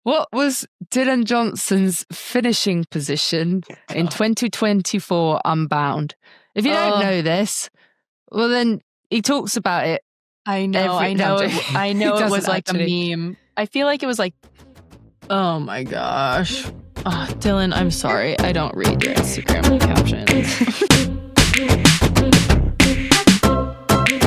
What was Dylan Johnson's finishing position in 2024 Unbound? If you don't know this, well then he talks about it. I know it was like a meme. I feel like it was like, oh my gosh. Oh, Dylan, I'm sorry. I don't read your Instagram captions.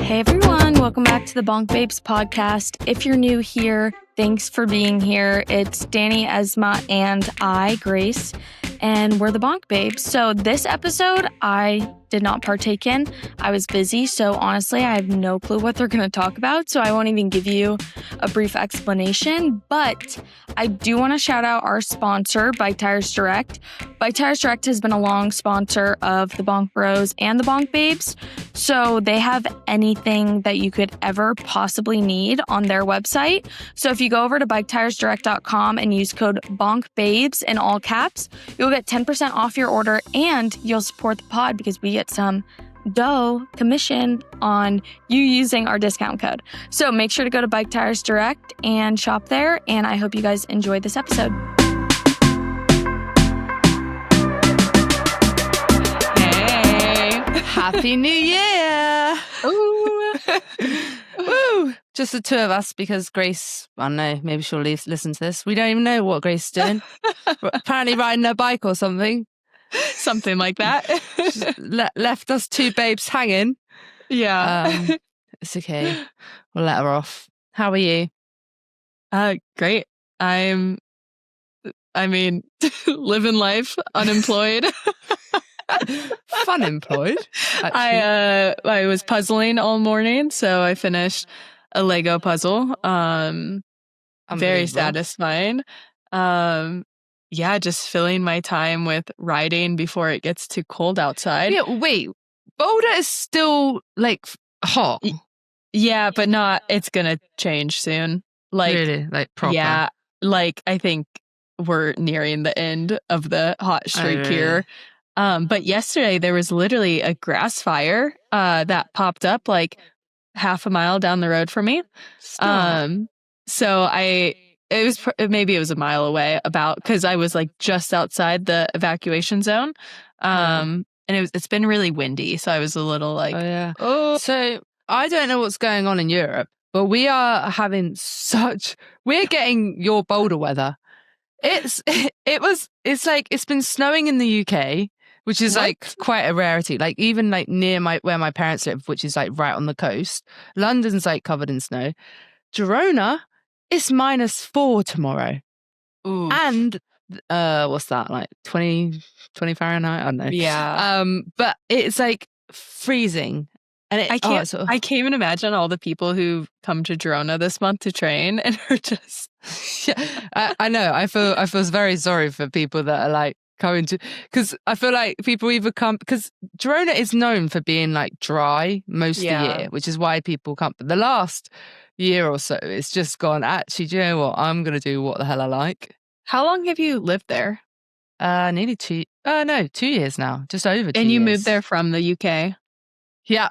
Hey everyone, welcome back to the Bonk Babes podcast. If you're new here, thanks for being here. It's Danni, Esma, and I, Grace, and we're the Bonk Babes. So this episode, I did not partake in. I was busy, so honestly, I have no clue what they're going to talk about, so I won't even give you a brief explanation, but I do want to shout out our sponsor, Bike Tires Direct. Bike Tires Direct has been a long sponsor of the Bonk Bros and the Bonk Babes, so they have anything that you could ever possibly need on their website. So if you go over to biketiresdirect.com and use code BONKBABES in all caps, you'll get 10% off your order and you'll support the pod because we get some dough commission on you using our discount code. So make sure to go to Bike Tires Direct and shop there, and I hope you guys enjoyed this episode. Hey, Happy New Year! Ooh. Woo! Just the two of us because Grace, I don't know, maybe she'll listen to this. We don't even know what Grace is doing. Apparently riding her bike or something. Something like that. Left us two babes hanging. Yeah. It's okay. We'll let her off. How are you? Great. living life, unemployed. Fun employed. I was puzzling all morning, so I finished a Lego puzzle. Very satisfying. Yeah, just filling my time with writing before it gets too cold outside. Yeah, wait. Boulder is still like hot. Yeah, but it's gonna change soon. Really? Like proper? Yeah, I think we're nearing the end of the hot streak here. But yesterday there was literally a grass fire that popped up like half a mile down the road from me. So maybe it was a mile away because I was like just outside the evacuation zone. And it's been really windy, so I was a little like, So I don't know what's going on in Europe, but we are having we're getting your Boulder weather. It's been snowing in the UK, which is like quite a rarity. Like even like near where my parents live, which is like right on the coast. London's like covered in snow. Girona, it's -4 tomorrow. Ooh. And what's that, like 20 Fahrenheit? I don't know. Yeah. But it's like freezing. And I can't even imagine all the people who come to Girona this month to train and are just I know. I feel very sorry for people that are like coming to, because I feel like people either come because Girona is known for being like dry most of the year, which is why people come. But the last year or so, it's just gone, actually, do you know what? I'm going to do what the hell I like. How long have you lived there? Nearly 2 years now, just over 2 years. And you moved there from the UK? Yeah.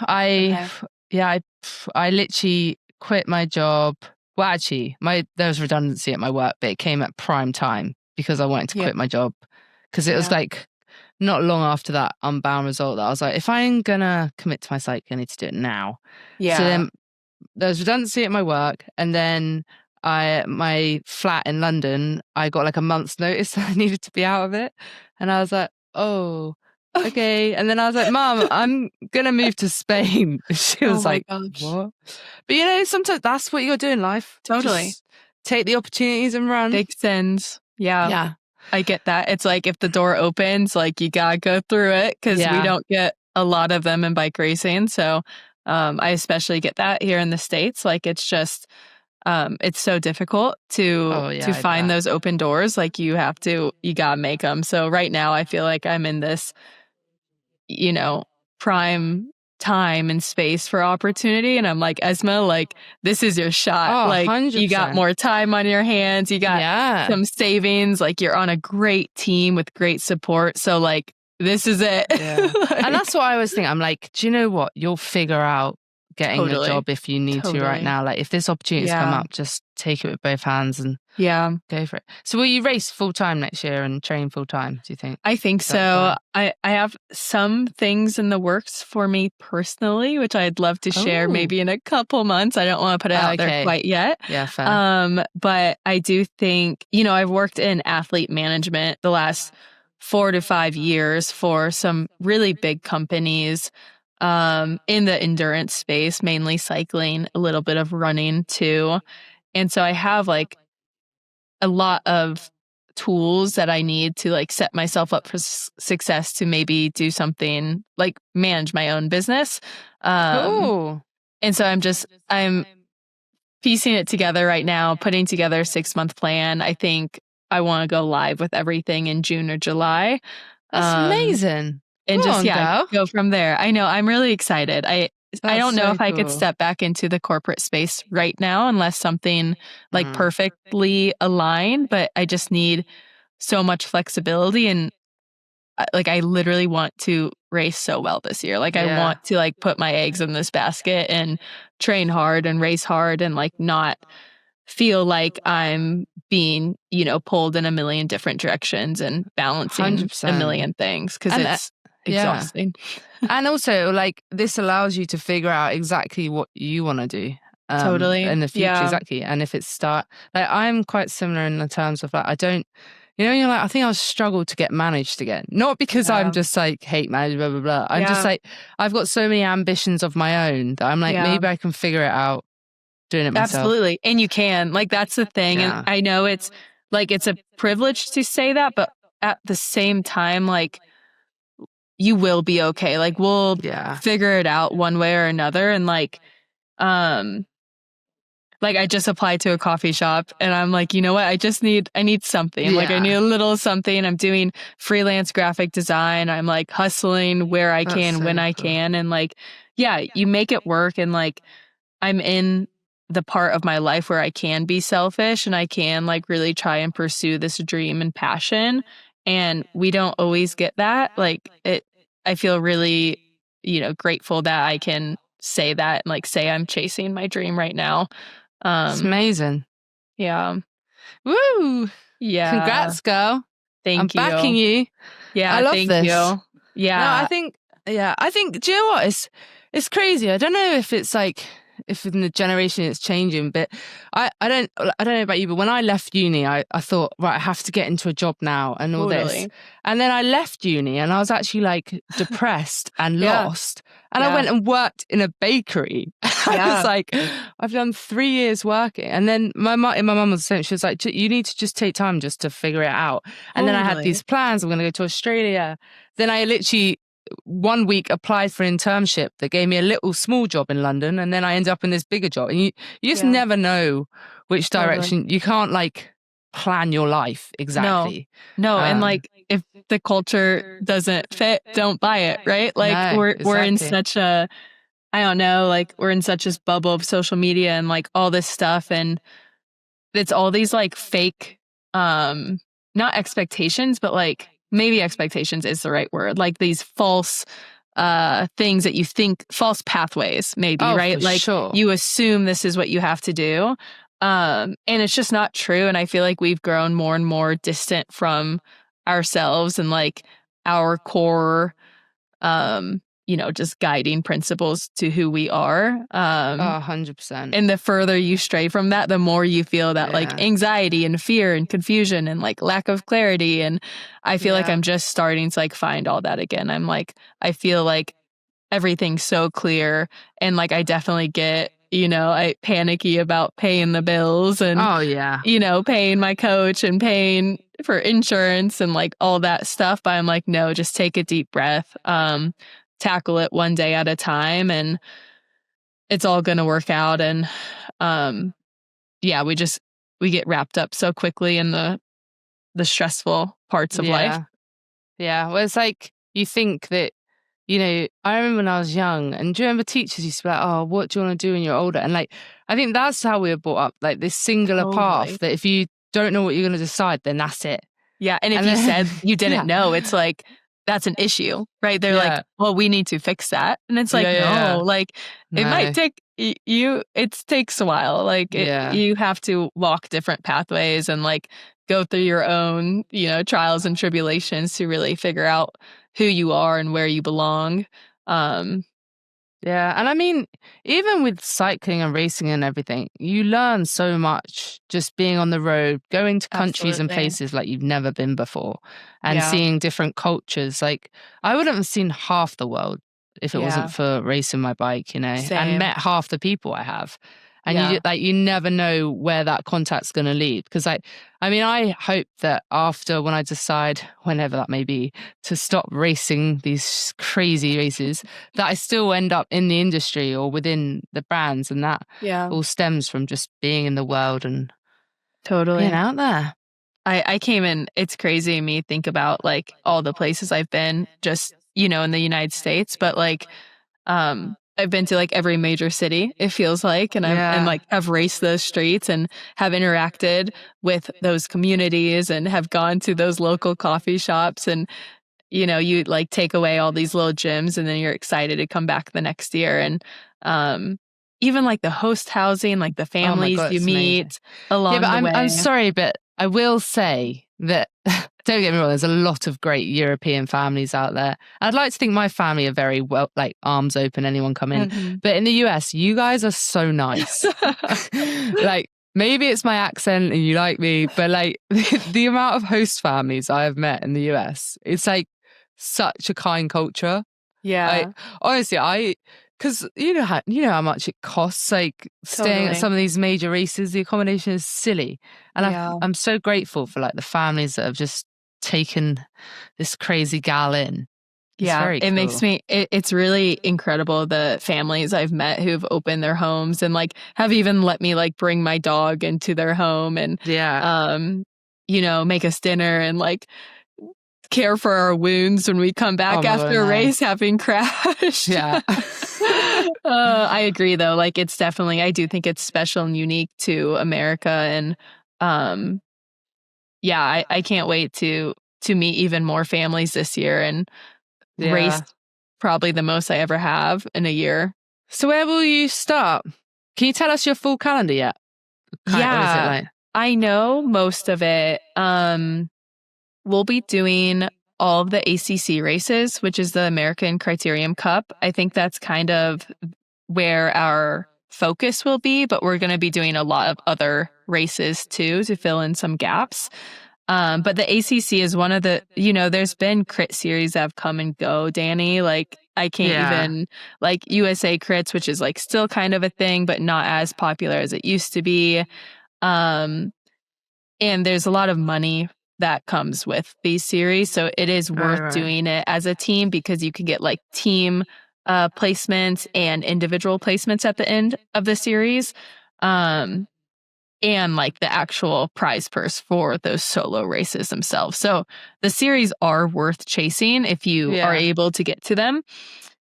I literally quit my job. Well, actually, there was redundancy at my work, but it came at prime time because I wanted to quit my job. Because it was like not long after that Unbound result that I was like, if I'm going to commit to my psyche, I need to do it now. Yeah. So then there was redundancy at my work, and then my flat in London, I got like a month's notice that I needed to be out of it. And I was like, oh, okay. And then I was like, Mom, I'm going to move to Spain. She was like, what? But sometimes that's what you got to do in life. Totally. Just take the opportunities and run. Big sins. Yeah. Yeah. I get that. It's like if the door opens, like you got to go through it because we don't get a lot of them in bike racing. So I especially get that here in the States. Like it's just, it's so difficult to find those open doors. Like you got to make them. So right now I feel like I'm in this, prime time and space for opportunity. And I'm like, Esma, like this is your shot. 100%. You got more time on your hands. You got some savings. Like you're on a great team with great support. So like, this is it. Yeah. And that's what I always think. I'm like, do you know what? You'll figure out getting a job if you need to right now. Like if this opportunity's come up, just take it with both hands and go for it. So will you race full time next year and train full time, do you think? I think so. I have some things in the works for me personally, which I'd love to share maybe in a couple months. I don't want to put it out there quite yet. Yeah, fair. But I do think, I've worked in athlete management the last 4 to 5 years for some really big companies in the endurance space, mainly cycling, a little bit of running too. And so I have like a lot of tools that I need to like set myself up for success to maybe do something like manage my own business. Cool. And so I'm piecing it together right now, putting together a 6-month plan. I think I want to go live with everything in June or July. That's amazing. And go from there. I know, I'm really excited. I don't know if I could step back into the corporate space right now unless something like perfectly aligned, but I just need so much flexibility. And like, I literally want to race so well this year. Like, I want to like put my eggs in this basket and train hard and race hard and like not feel like I'm being, pulled in a million different directions and balancing 100%. a million things because it's exhausting. And also, like, this allows you to figure out exactly what you want to do totally in the future. Exactly. And if it's I'm quite similar in the terms of like, I don't, you're like, I think I'll struggle to get managed again. Not because I'm just like hate managed, blah, blah, blah. I'm just like, I've got so many ambitions of my own that I'm like, maybe I can figure it out doing it myself. Absolutely. And you can. Like, that's the thing. Yeah. And I know it's a privilege to say that, but at the same time, like, you will be okay. Like, we'll figure it out one way or another. And like I just applied to a coffee shop and I'm like, you know what? I need something. Like, I need a little something. I'm doing freelance graphic design. I'm like hustling where I can, when I can. And like, you make it work. And like, I'm in the part of my life where I can be selfish and I can like really try and pursue this dream and passion. And we don't always get that. Like, I feel really, grateful that I can say that and like say I'm chasing my dream right now. It's amazing. Yeah. Woo! Yeah. Congrats, girl. Thank you. I'm backing you. Yeah, I love thank this. you. Yeah. No, I think, do you know what? It's crazy. I don't know if it's like, if in the generation it's changing, but I don't know about you, but when I left uni, I thought, right, I have to get into a job now and all this. And then I left uni and I was actually like depressed and lost. And I went and worked in a bakery. I was like, I've done 3 years working. And then my mum was saying, she was like, you need to just take time just to figure it out. And then I had these plans. I'm going to go to Australia. Then I literally 1 week applied for an internship that gave me a little small job in London, and then I ended up in this bigger job. And you just never know which direction. You can't like plan your life exactly. No. And like, if the culture doesn't fit, don't buy it, right? Like, we're in such a, I don't know, like, we're in such this bubble of social media and like all this stuff, and it's all these like fake not expectations, but like, maybe expectations is the right word. Like these false things that you think, false pathways, maybe, right? Like, you assume this is what you have to do. And it's just not true. And I feel like we've grown more and more distant from ourselves and like our core, just guiding principles to who we are. 100%. And the further you stray from that, the more you feel that like anxiety and fear and confusion and like lack of clarity. And I feel like I'm just starting to like find all that again. I'm like, I feel like everything's so clear. And like, I definitely get, I panicky about paying the bills and, paying my coach and paying for insurance and like all that stuff. But I'm like, no, just take a deep breath. Tackle it one day at a time, and it's all going to work out. And we get wrapped up so quickly in the stressful parts of life. Yeah. Well, it's like, you think that, I remember when I was young, and do you remember teachers used to be like, oh, what do you want to do when you're older? And like, I think that's how we were brought up, like this singular path that if you don't know what you're going to decide, then that's it. Yeah. And if you said you didn't know, it's like, that's an issue, right? They're like, well, we need to fix that. And it's like, no, like it might take it takes a while. Like you have to walk different pathways and like go through your own, trials and tribulations to really figure out who you are and where you belong. Yeah, and I mean, even with cycling and racing and everything, you learn so much just being on the road, going to countries and places like you've never been before, and seeing different cultures. Like, I wouldn't have seen half the world if it wasn't for racing my bike, and met half the people I have. And you never know where that contact's going to lead. Because I hope that after, when I decide, whenever that may be, to stop racing these crazy races, that I still end up in the industry or within the brands. And that all stems from just being in the world and being out there. I came in, it's crazy me think about like all the places I've been just, in the United States, but like, I've been to like every major city, it feels like, and I've raced those streets and have interacted with those communities and have gone to those local coffee shops, and you like take away all these little gems and then you're excited to come back the next year. And even like the host housing, like the families you meet along the way. I'm sorry, but I will say that, don't get me wrong, there's a lot of great European families out there. I'd like to think my family are very well, like arms open, anyone come in. Mm-hmm. But in the US, you guys are so nice. Like, maybe it's my accent and you like me, but like the amount of host families I have met in the US, it's like such a kind culture. Yeah. Honestly, because you know how much it costs, like staying at some of these major races. The accommodation is silly, and I'm so grateful for like the families that have just taken this crazy gal in. It's makes me. It's really incredible the families I've met who've opened their homes and like have even let me like bring my dog into their home and make us dinner and like care for our wounds when we come back after a race having crashed. Yeah. I agree though. Like it's definitely, I do think it's special and unique to America. And I can't wait to meet even more families this year and race probably the most I ever have in a year. So where will you start? Can you tell us your full calendar yet? What is it like? I know most of it. We'll be doing all of the ACC races, which is the American Criterium Cup. I think that's kind of where our focus will be, but we're going to be doing a lot of other races too to fill in some gaps. But the ACC is one of the, there's been crit series that have come and go, Danni. Like I can't even, like USA Crits, which is like still kind of a thing, but not as popular as it used to be. And there's a lot of money that comes with these series. So it is worth doing it as a team because you can get like team placements and individual placements at the end of the series. And like the actual prize purse for those solo races themselves. So the series are worth chasing if you are able to get to them.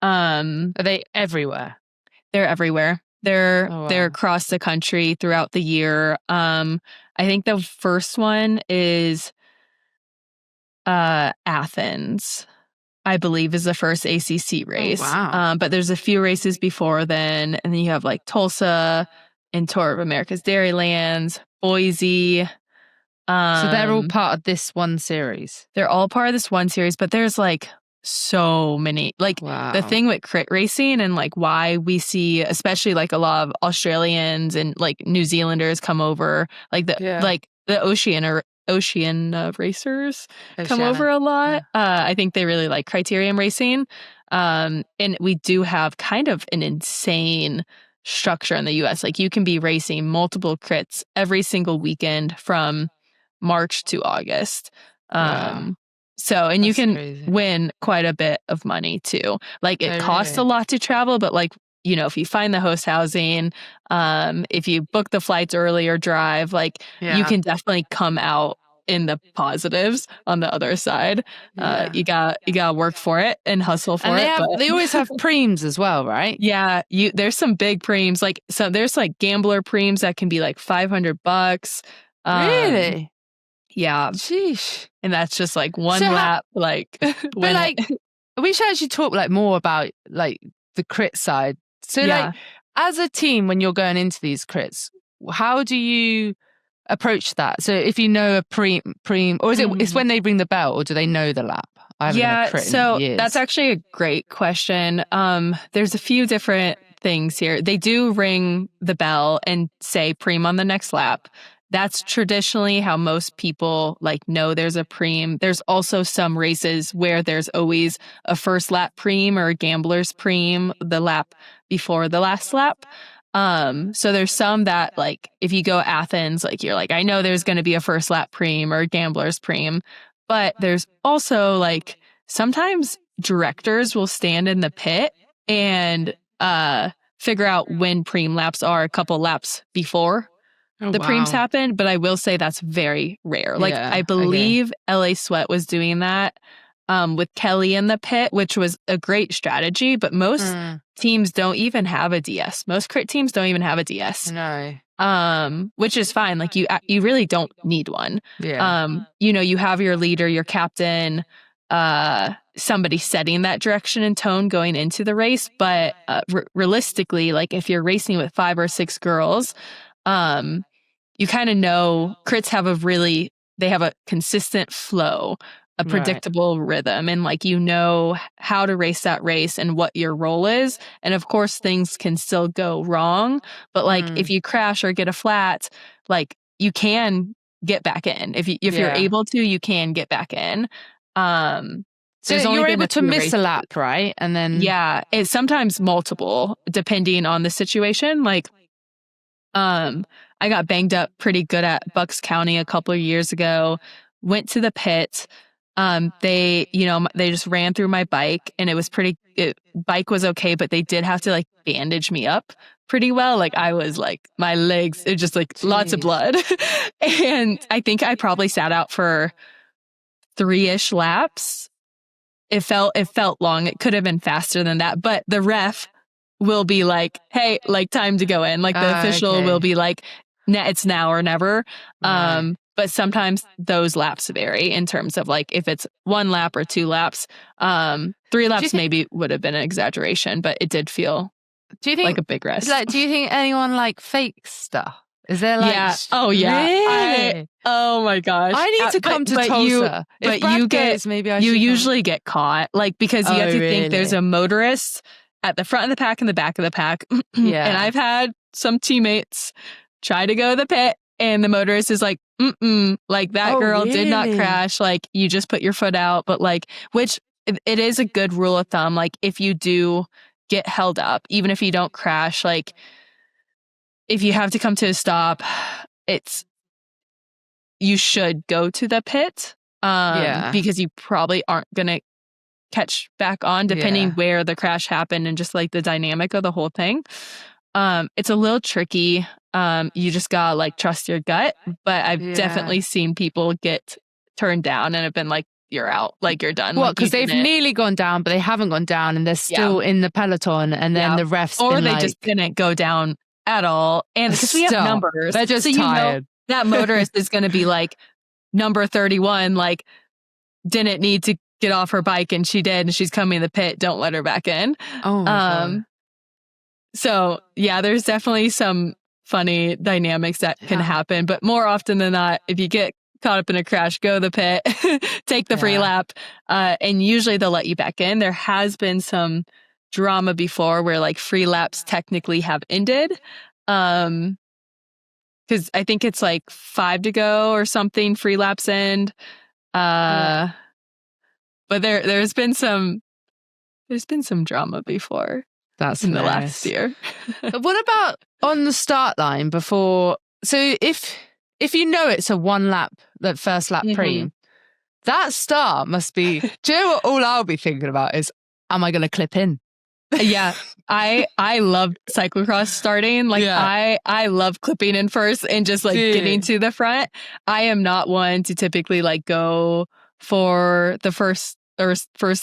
Are they everywhere? They're everywhere. They're across the country throughout the year. I think the first one is Athens, I believe, is the first ACC race. Oh, wow. But there's a few races before then, and then you have like Tulsa and Tour of America's Dairylands, Boise. So they're all part of this one series? They're all part of this one series, but there's like so many. Like the thing with crit racing and like why we see, especially like a lot of Australians and like New Zealanders come over, like the Oceania racers come over a lot. I think they really like criterium racing. And we do have kind of an insane structure in the US. Like you can be racing multiple crits every single weekend from March to August. So, and you can win quite a bit of money too. Like it costs a lot to travel, but like, if you find the host housing, if you book the flights early or drive, like you can definitely come out in the positives on the other side. You gotta work for it and hustle for it. They always have preems as well, right? Yeah, there's some big preems. Like so, there's like gambler preems that can be like $500. Really? Yeah. Sheesh. And that's just like one lap. Like, but like, we should actually talk like more about like the crit side. So like, as a team, when you're going into these crits, how do you approach that? So if you know a preem, or is it it's when they ring the bell, or do they know the lap? I haven't done a crit in years. That's actually a great question. There's a few different things here. They do ring the bell and say preem on the next lap. That's traditionally how most people like know there's a preem. There's also some races where there's always a first lap preem or a gambler's preem the lap before the last lap. So there's some that like if you go Athens, like you're like, I know there's going to be a first lap preem or a gambler's preem. But there's also like sometimes directors will stand in the pit and figure out when preem laps are a couple laps before the preems happen. But I will say that's very rare. Like I believe LA Sweat was doing that with Kelly in the pit, which was a great strategy. But most teams don't even have a DS. Most crit teams don't even have a DS. No. Which is fine. Like you really don't need one. Yeah. You know, you have your leader, your captain, somebody setting that direction and tone going into the race. But realistically, like if you're racing with 5 or 6 girls, you kind of know crits they have a consistent flow, a predictable rhythm, and like you know how to race that race and what your role is. And of course things can still go wrong, but like if you crash or get a flat, like you can get back in. If you're able to, you can get back in. So you're able to miss a lap, right? And then it's sometimes multiple depending on the situation. Like I got banged up pretty good at Bucks County a couple of years ago, went to the pit. They just ran through my bike and it was bike was okay, but they did have to like bandage me up pretty well. Like I was like, my legs, it just like lots of blood. And I think I probably sat out for 3-ish laps. It felt long. It could have been faster than that, but the ref will be like, hey, like time to go in. Like the official will be like, it's now or never. But sometimes those laps vary in terms of like if it's 1 lap or 2 laps. 3 laps maybe would have been an exaggeration, but it did feel like a big rest. Like, do you think anyone like fakes stuff? Is there like Oh yeah. Really? Oh my gosh. I need to come to Tulsa. You usually get caught, like because you have to think there's a motorist at the front of the pack and the back of the pack. And I've had some teammates try to go to the pit and the motorist is like, like that girl did not crash. Like you just put your foot out. But like, which it is a good rule of thumb. Like if you do get held up, even if you don't crash, like if you have to come to a stop, you should go to the pit. Because you probably aren't going to catch back on depending where the crash happened and just like the dynamic of the whole thing. It's a little tricky. You just gotta like trust your gut, but I've definitely seen people get turned down and have been like, you're out, like you're done. Well, because they've nearly gone down, but they haven't gone down and they're still in the peloton and then the refs or they just didn't go down at all. And because we have numbers, they're just tired. That motorist is going to be like number 31, like didn't need to get off her bike and she did and she's coming in the pit. Don't let her back in. Oh my God. So yeah, there's definitely some funny dynamics that can happen, but more often than not, if you get caught up in a crash, go to the pit, take the free lap, and usually they'll let you back in. There has been some drama before where like free laps technically have ended. Because I think it's like 5 to go or something, free laps end. But there's been some drama before. That's in the last year. What about on the start line before? So if you know it's a 1 lap, that first lap preem, that start must be. Do you know what? All I'll be thinking about is, am I going to clip in? Yeah, I love cyclocross starting. Like I love clipping in first and just like getting to the front. I am not one to typically like go for the first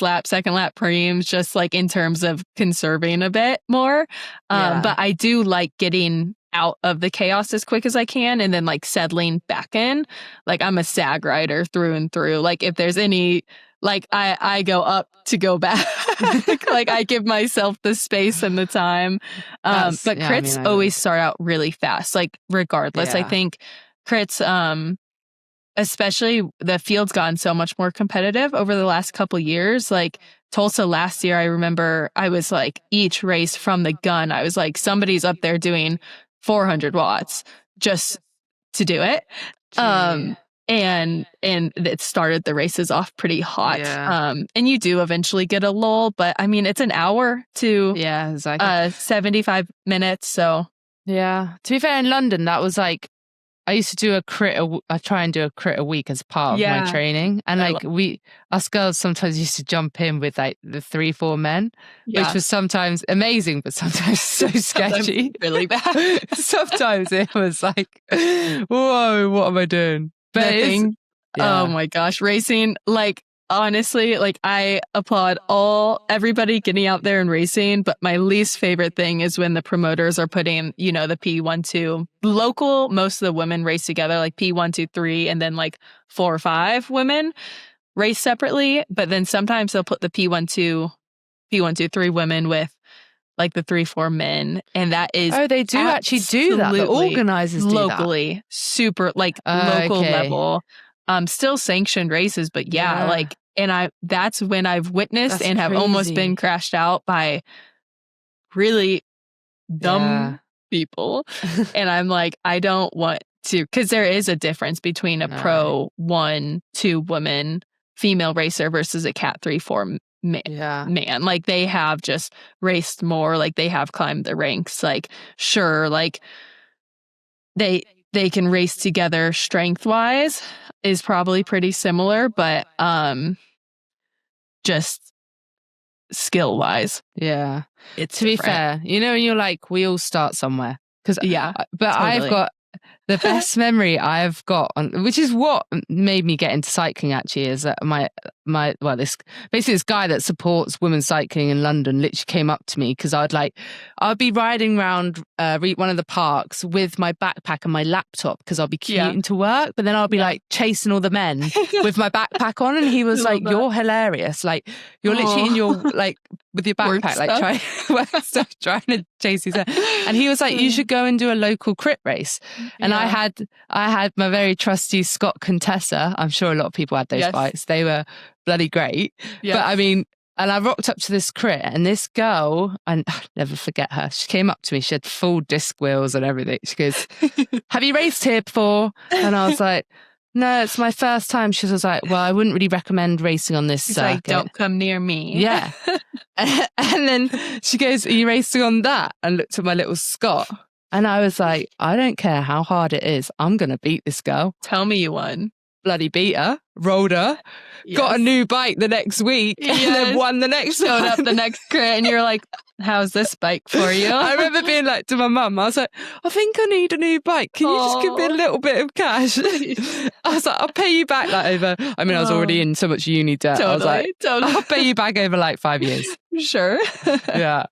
lap, second lap preems, just like in terms of conserving a bit more. But I do like getting out of the chaos as quick as I can and then like settling back in. Like I'm a sag rider through and through. Like if there's any like I go up to go back. Like I give myself the space and the time. But crits always start out really fast, like regardless. I think crits, especially the field's gotten so much more competitive over the last couple years. Like Tulsa last year, I remember I was like, each race from the gun, I was like, somebody's up there doing 400 watts just to do it. And it started the races off pretty hot. And you do eventually get a lull, but I mean, it's an hour to 75 minutes. So to be fair, in London, that was like, I used to do I try and do a crit a week as part of my training. And like us girls sometimes used to jump in with like the 3-4 men, which was sometimes amazing, but sometimes so sketchy. Really bad. Sometimes it was like, whoa, what am I doing? But oh my gosh, racing, like, honestly, like I applaud everybody getting out there and racing, but my least favorite thing is when the promoters are putting, you know, the P1-2 local. Most of the women race together, like P1-2-3, and then like 4 or 5 women race separately. But then sometimes they'll put the P1-2-3 women with like the 3-4 men, and that is they do actually do that. The organizers do locally, that. Super like local level. Still sanctioned races, but like, and that's when I've witnessed and have almost been crashed out by really dumb people. And I'm like, I don't want to, because there is a difference between a pro 1-2 woman female racer versus a Cat 3-4 man. Like they have just raced more, like they have climbed the ranks. Like, sure, like they can race together strength wise is probably pretty similar, but just skill wise. Yeah. It's to be fair, you know, you're like, we all start somewhere. But totally. I've got the best memory I've got, which is what made me get into cycling actually, is that this guy that supports women's cycling in London literally came up to me because I'd be riding around one of the parks with my backpack and my laptop because I'll be commuting to work, but then I'll be like chasing all to with my backpack on, and he was like, "You're hilarious! Like you're literally in your like with your backpack, like trying to chase these." And he was like, "You should go and do a local crit race." And I had my very trusty Scott Contessa. I'm sure a lot of people had those bikes. They were bloody great. But I mean, and I rocked up to this crit, and this girl, and I'll never forget her. She came up to me. She had full disc wheels and everything. She goes, "Have you raced here before?" And I was like, "No, it's my first time." She was like, "Well, I wouldn't really recommend racing on this circuit. Like, don't come near me." Yeah. And then she goes, "Are you racing on that?" And looked at my little Scott. And I was like, I don't care how hard it is. I'm going to beat this girl. Tell me you won. Bloody beat her. Rolled her. Yes. Got a new bike the next week. Yes. And then won the next one. Showed up the next crit and you're like, how's this bike for you? I remember being like to my mum, I was like, I think I need a new bike. Can you just give me a little bit of cash? I was like, I'll pay you back that over. I mean, I was already in so much uni debt. I was like, I'll pay you back over like 5 years. Sure. Yeah.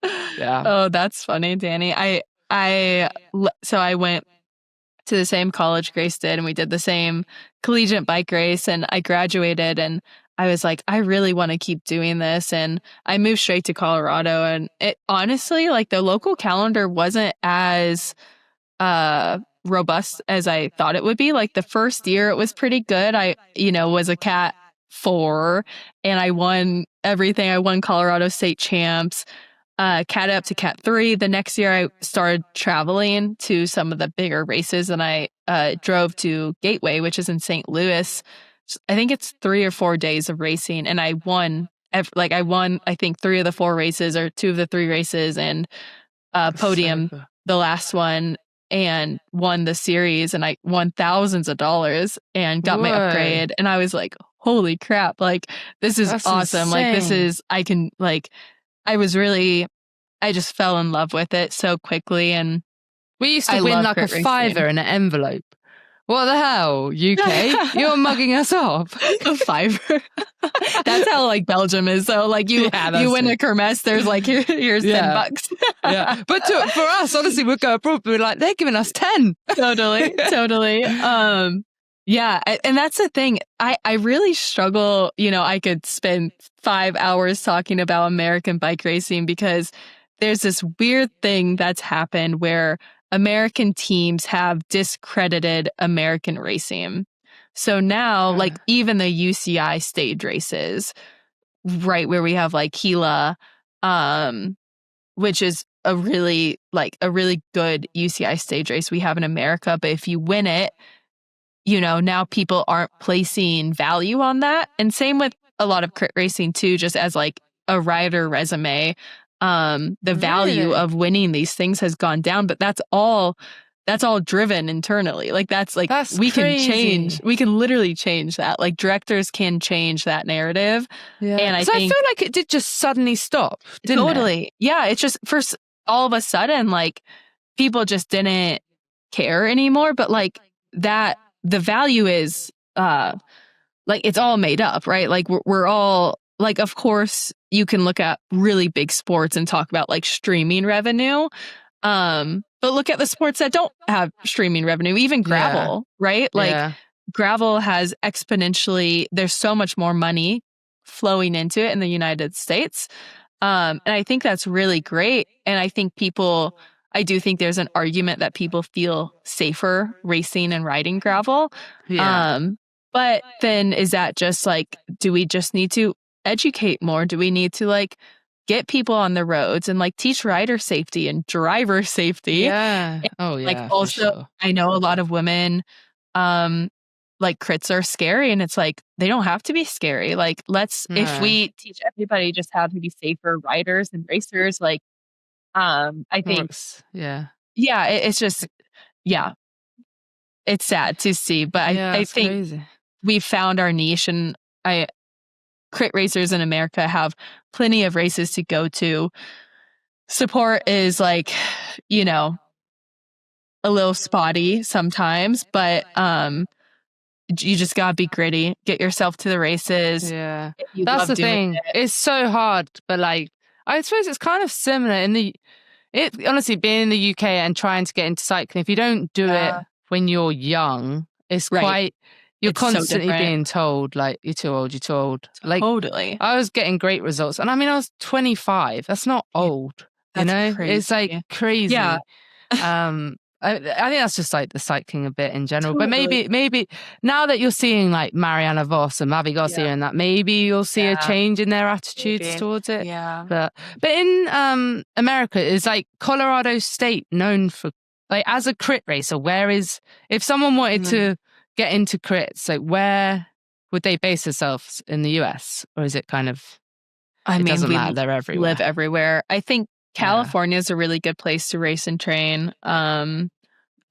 Oh, that's funny, Danny. So I went to the same college Grace did, and we did the same collegiate bike race, and I graduated, and I was like, I really want to keep doing this. And I moved straight to Colorado, and it honestly, like the local calendar wasn't as robust as I thought it would be. Like the first year it was pretty good. I, was a Cat 4 and I won everything. I won Colorado State champs. Cat up to Cat 3. The next year I started traveling to some of the bigger races, and I drove to Gateway, which is in St. Louis. I think it's 3 or 4 days of racing, and I won. I think 3 of the 4 races or 2 of the 3 races, and podium the last one, and won the series, and I won thousands of dollars and got my upgrade. And I was like, holy crap, like this is awesome. Insane. Like I just fell in love with it so quickly. And we used to win like a $5 in an envelope. What the hell, UK? You're mugging us off. A $5. That's how like Belgium is. So like you win a kermesse, there's like here's $10. Yeah, but for us, honestly, we'd go abroad. We're like, they're giving us 10. Totally. Yeah. And that's the thing. I really struggle. I could spend 5 hours talking about American bike racing because there's this weird thing that's happened where American teams have discredited American racing. So now, like, even the UCI stage races, right, where we have like Gila, which is a really good UCI stage race we have in America. But if you win it, now people aren't placing value on that. And same with a lot of crit racing too, just as like a rider resume. The value of winning these things has gone down, but that's all driven internally. Like that's we crazy. can literally change that. Like directors can change that narrative. Yeah. And I feel like it did just suddenly stop, didn't totally. it? Yeah. It's just all of a sudden, like people just didn't care anymore. But like that, the value is like it's all made up, right? Like we're all like, of course you can look at really big sports and talk about like streaming revenue. But look at the sports that don't have streaming revenue, even gravel, right? Like gravel has exponentially, there's so much more money flowing into it in the United States. And I think that's really great. And I do think there's an argument that people feel safer racing and riding gravel. Yeah. But then is that just like, do we just need to educate more? Do we need to like get people on the roads and like teach rider safety and driver safety? Yeah. And, like also, I know a lot of women, like crits are scary, and it's like they don't have to be scary. Like if we teach everybody just how to be safer riders and racers, like I think it's just it's sad to see, but I think crazy. We found our niche, and crit racers in America have plenty of races to go to. Support is like, a little spotty sometimes, but you just gotta be gritty. Get yourself to the races. Yeah, that's the thing. It's so hard, but like I suppose it's kind of similar honestly, being in the UK and trying to get into cycling. If you don't do it when you're young, it's quite. You're constantly being told like you're too old. You're too old. Like totally. I was getting great results, and I mean I was 25. That's not old. That's crazy. It's like crazy. Yeah. I think that's just like the cycling a bit in general. Totally. But maybe now that you're seeing like Mariana Vos and Mavi Garcia and that, maybe you'll see a change in their attitudes towards it. Yeah. But in America, is like Colorado State known for like as a crit racer? If someone wanted to get into crits, like where would they base themselves in the US, or is it kind of? It doesn't matter. They're everywhere. Live everywhere. I think California is a really good place to race and train.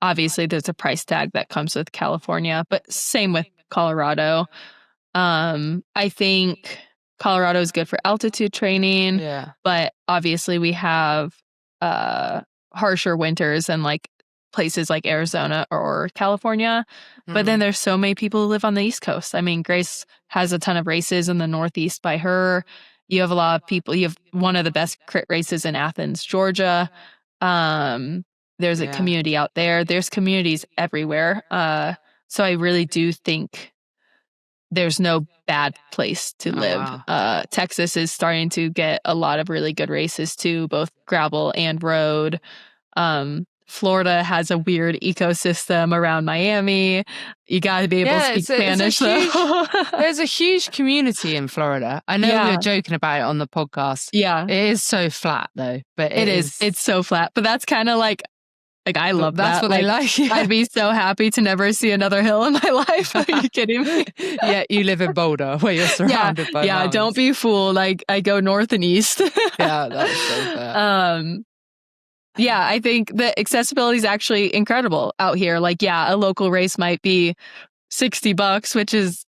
Obviously, there's a price tag that comes with California, but same with Colorado. I think Colorado is good for altitude training, but obviously we have harsher winters in like places like Arizona or California. But then there's so many people who live on the East Coast. I mean, Grace has a ton of races in the Northeast by her. You have a lot of people. You have one of the best crit races in Athens, Georgia. There's a community out there. There's communities everywhere. So I really do think there's no bad place to live. Wow. Texas is starting to get a lot of really good races too, both gravel and road. Florida has a weird ecosystem around Miami. You got to be able to speak Spanish, though. There's a huge community in Florida. I know we were joking about it on the podcast. Yeah. It is so flat, though. But it is. It's so flat. But that's kind of like I love that. That's what they like. Yeah. I'd be so happy to never see another hill in my life. Are you kidding me? Yeah, you live in Boulder where you're surrounded by mountains. Don't be fooled. I go north and east. Yeah, that's so fair. Yeah, I think the accessibility is actually incredible out here. Like, a local race might be $60, which is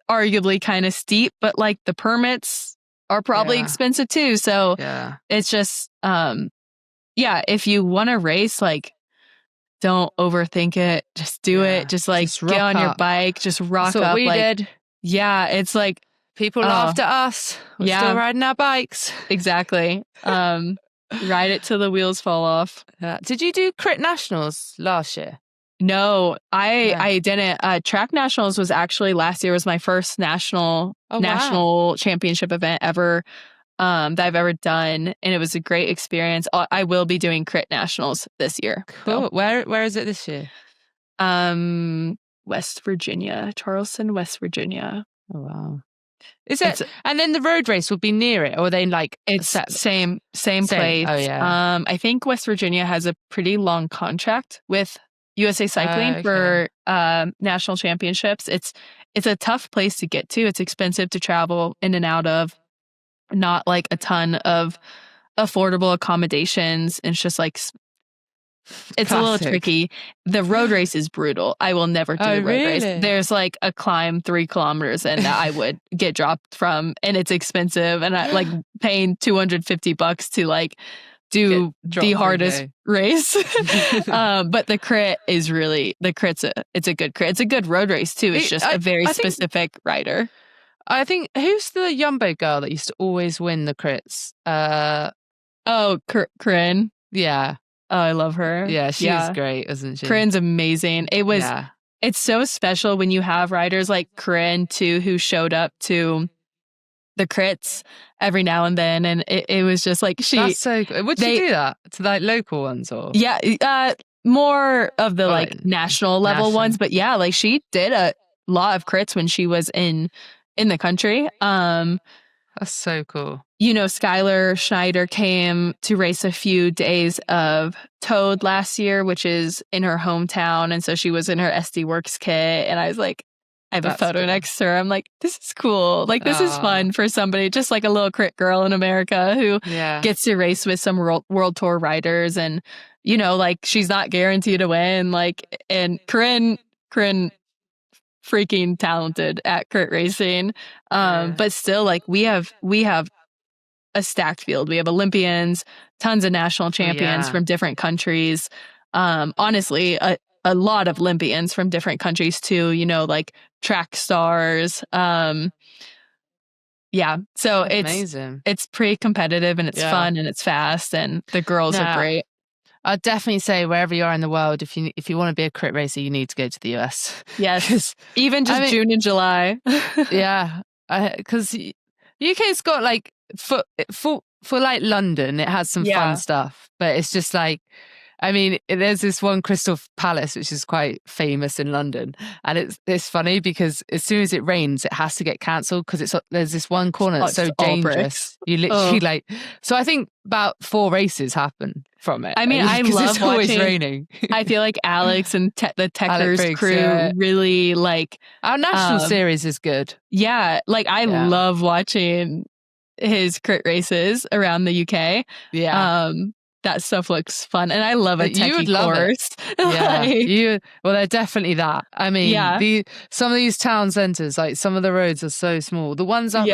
arguably kind of steep, but like the permits are probably expensive too. So it's just, if you want to race, like, don't overthink it. Just do it. Just get on your bike. Just rock up. That's what we did. Yeah, it's like people laughed at us. We're still riding our bikes. Exactly. Ride it till the wheels fall off. Did you do Crit Nationals last year? No, I didn't. Track nationals was actually last year was my first national championship event ever that I've ever done, and it was a great experience. I will be doing crit nationals this year. Cool. So. Where is it this year? West Virginia, Charleston, West Virginia. Oh wow. Is it? And then the road race will be near it, or are they like it's same place? Oh yeah. I think West Virginia has a pretty long contract with USA Cycling for national championships. It's a tough place to get to. It's expensive to travel in and out of. Not like a ton of affordable accommodations. It's just like it's a little tricky. The road race is brutal. I will never do the road race. There's like a climb 3 kilometers and I would get dropped from, and it's expensive, and I like paying $250 to like do the hardest race. But the crit is really it's a good crit. It's a good road race too. It's just a very specific rider. I think, who's the Jumbo girl that used to always win the crits? Corinne. Yeah. Oh, I love her. Yeah, she's great, isn't she? Corinne's amazing. It's so special when you have riders like Corinne too, who showed up to the crits every now and then, and it was just like That's so good. Would you do that to like local ones or? Yeah, more of the like national level ones, but yeah, like she did a lot of crits when she was in the country. That's so cool. You know, Skylar Schneider came to race a few days of Toad last year, which is in her hometown. And so she was in her SD Works kit. And I was like, I have a photo next to her. I'm like, this is cool. Like, this is fun for somebody, just like a little crit girl in America who gets to race with some world tour riders. And, you know, like, she's not guaranteed to win. Like, and Corinne freaking talented at crit racing, but still, like, we have a stacked field. We have Olympians, tons of national champions from different countries, honestly a lot of Olympians from different countries too, you know, like track stars. So it's amazing. It's pretty competitive, and it's fun, and it's fast, and the girls are great. I'd definitely say wherever you are in the world, if you want to be a crit racer, you need to go to the US. Yes, even just June and July. Yeah, because UK's got like for like London, it has some fun stuff, but it's just like, I mean, there's this one Crystal Palace which is quite famous in London, and it's funny because as soon as it rains, it has to get cancelled because there's this one corner that's so dangerous. You literally so I think about 4 races happen from it. I mean, I love it's always watching, raining. I feel like Alex and the Techers crew really like our national series is good. Yeah, like I love watching his crit races around the UK. Yeah. That stuff looks fun, and I love a techie course. Yeah, they're definitely that. I mean, some of these town centres, like some of the roads are so small. The ones up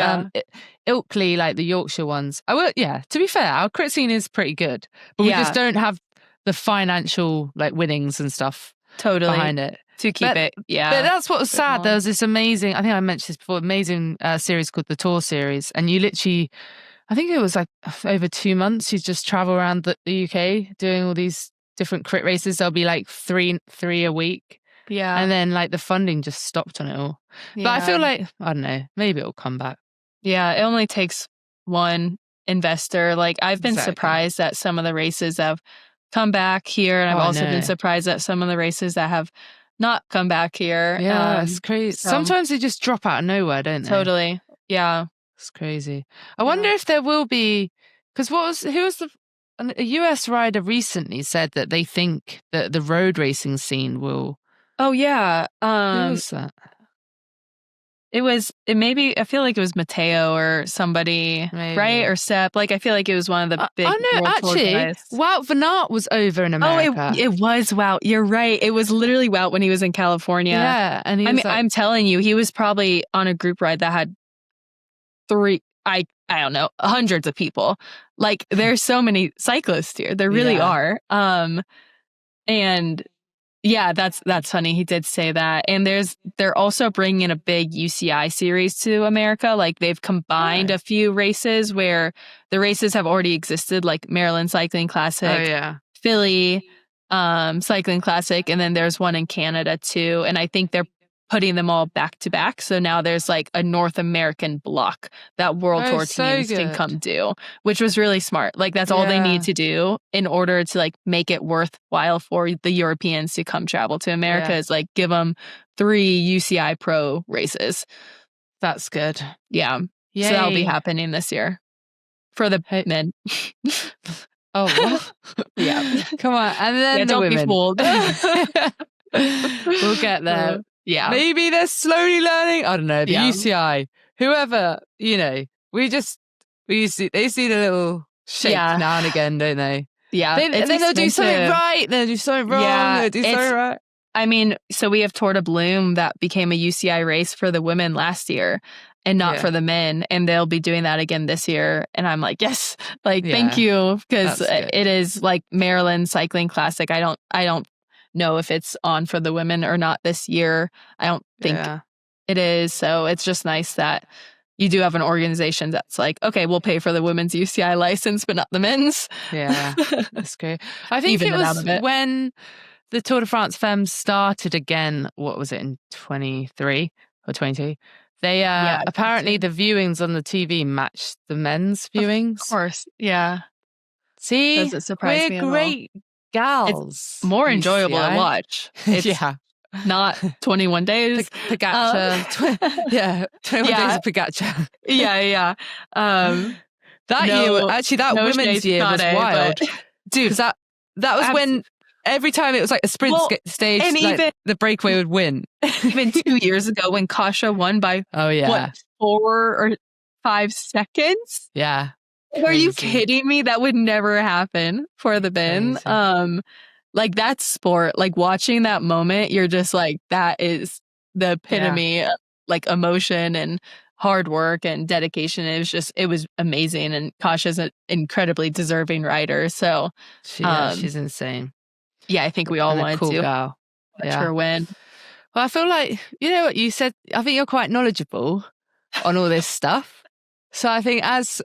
Ilkley, like the Yorkshire ones. To be fair, our crit scene is pretty good, but we just don't have the financial like winnings and stuff behind it to keep it. Yeah, but that's what was sad. There was this amazing, I think I mentioned this before, amazing series called the Tour Series, and you literally, I think it was like over 2 months, you just travel around the UK doing all these different crit races. There'll be like three a week. Yeah. And then like the funding just stopped on it all. Yeah. But I feel like, I don't know, maybe it'll come back. Yeah, it only takes one investor. Like I've been surprised at some of the races that have come back here. And I've also been surprised at some of the races that have not come back here. Yeah, it's crazy. Sometimes they just drop out of nowhere, don't they? Totally. Yeah. It's crazy. I wonder if there will be, because a US rider recently said that they think that the road racing scene will. Oh yeah. Who was that? I feel like it was Matteo or somebody, right? Or Sepp. Like I feel like it was one of the big. Wout van Aert was over in America. Oh, it was Wout. You're right. It was literally Wout when he was in California. Yeah, and I'm telling you, he was probably on a group ride that had I don't know, hundreds of people. Like there's so many cyclists here. There really are. And yeah, that's funny. He did say that. And they're also bringing in a big UCI series to America. Like they've combined a few races where the races have already existed, like Maryland Cycling Classic, Philly, cycling classic, and then there's one in Canada too. And I think they're putting them all back to back. So now there's like a North American block that World Tour teams can come do, which was really smart. Like that's all they need to do in order to like make it worthwhile for the Europeans to come travel to America is like give them 3 UCI Pro races. That's good. Yeah. Yay. So that'll be happening this year for the men. Oh, what? Yeah. Come on. And then the don't women. Be fooled. We'll get there. Yeah. Maybe they're slowly learning. I don't know. The UCI, whoever, they see the little shake now and again, don't they? Yeah. And then they'll do something right. They'll do something wrong. Yeah, they'll do something right. I mean, so we have Tour de Bloom that became a UCI race for the women last year and not for the men. And they'll be doing that again this year. And I'm like, yes, thank you. Because it is like Maryland Cycling Classic. I don't know if it's on for the women or not this year. I don't think it is. So it's just nice that you do have an organization that's like, okay, we'll pay for the women's UCI license, but not the men's. Yeah, that's great. I think it was when the Tour de France Femmes started again. What was it, in 23 or 22? They apparently the viewings on the TV matched the men's viewings. Of course, yeah. See, doesn't surprise me at all. We're great gals. It's more enjoyable to watch. It's not 21 days. Pogacar. 21 days of Pogacar. Yeah. That women's year was wild. Dude, that was when every time it was like a sprint stage, and like even the breakaway would win. Even 2 years ago when Kasia won by 4 or 5 seconds? Yeah. Are you kidding me? That would never happen for the men. Like that's sport. Like watching that moment, you're just like, that is the epitome of like emotion and hard work and dedication. It was amazing. And Kasia's an incredibly deserving rider. So she's insane. Yeah, I think we all wanted to watch her win. Well, I feel like, you know what you said, I think you're quite knowledgeable on all this stuff. So I think as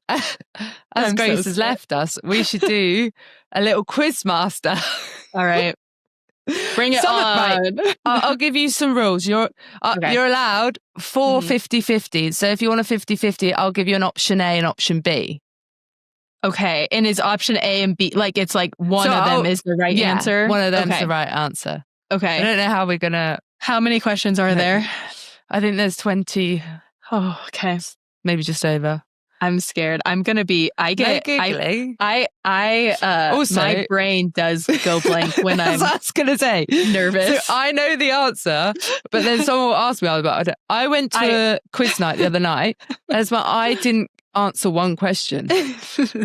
Grace has left us, we should do a little quiz master. All right. Bring it on. Right. I'll give you some rules. You're allowed 4 50-50. So if you want a 50-50, I'll give you an option A and option B. Okay. And is option A and B, like it's like one of them is the right answer? One of them's the right answer. Okay. I don't know how we're going to... How many questions are there? I think there's 20. Oh, okay. Maybe just over. I'm scared. I'm gonna be. Also, my brain does go blank when I'm. I was gonna say nervous. So I know the answer, but then someone will ask me about it. I went to a quiz night the other night. I didn't answer one question,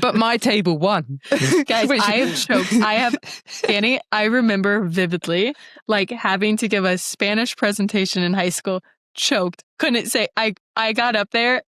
but my table won. Guys, I have choked. Danni, I remember vividly like having to give a Spanish presentation in high school. Choked. Couldn't say. I got up there.